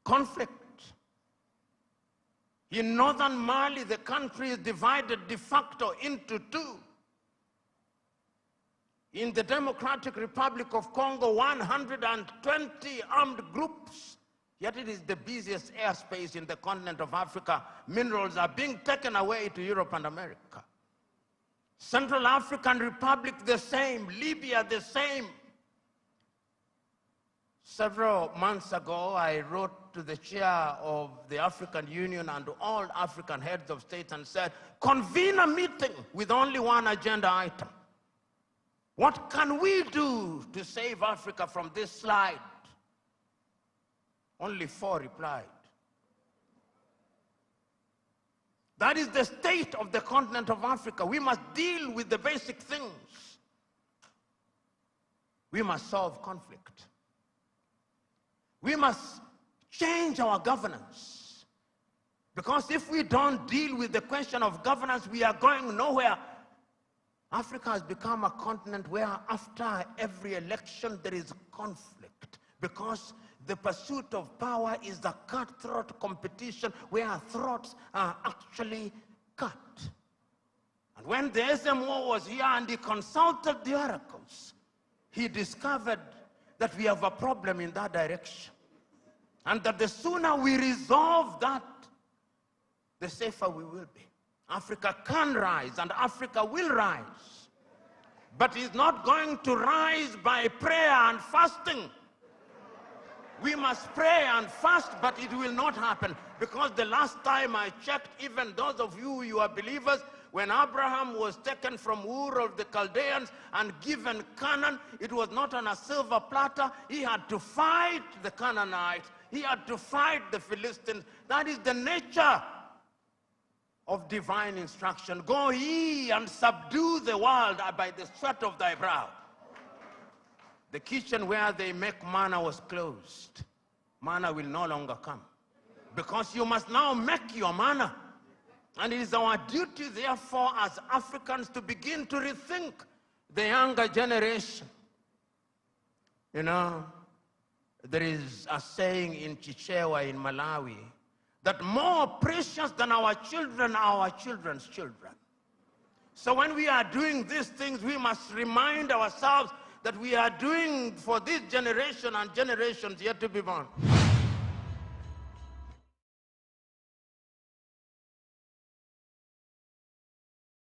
conflict. In northern Mali, the country is divided de facto into two. In the Democratic Republic of Congo, 120 armed groups, yet it is the busiest airspace in the continent of Africa. Minerals are being taken away to Europe and America. Central African Republic, the same. Libya, the same. Several months ago, I wrote to the chair of the African Union and to all African heads of state and said, convene a meeting with only one agenda item. What can we do to save Africa from this slide? Only 4 replied. That is the state of the continent of Africa. We must deal with the basic things. We must solve conflict. We must change our governance. Because if we don't deal with the question of governance, we are going nowhere. Africa has become a continent where after every election there is conflict, because the pursuit of power is a cutthroat competition where throats are actually cut. And when the SMO was here and he consulted the oracles, he discovered that we have a problem in that direction. And that the sooner we resolve that, the safer we will be. Africa can rise and Africa will rise. But it's not going to rise by prayer and fasting. We must pray and fast, but it will not happen. Because the last time I checked, even those of you are believers, when Abraham was taken from Ur of the Chaldeans and given Canaan, it was not on a silver platter. He had to fight the Canaanites. He had to fight the Philistines. That is the nature of divine instruction. Go ye and subdue the world by the sweat of thy brow. The kitchen where they make manna was closed. Manna will no longer come. Because you must now make your manna. And it is our duty, therefore, as Africans to begin to rethink the younger generation. You know, there is a saying in Chichewa in Malawi that more precious than our children are our children's children. So when we are doing these things, we must remind ourselves that we are doing for this generation and generations yet to be born.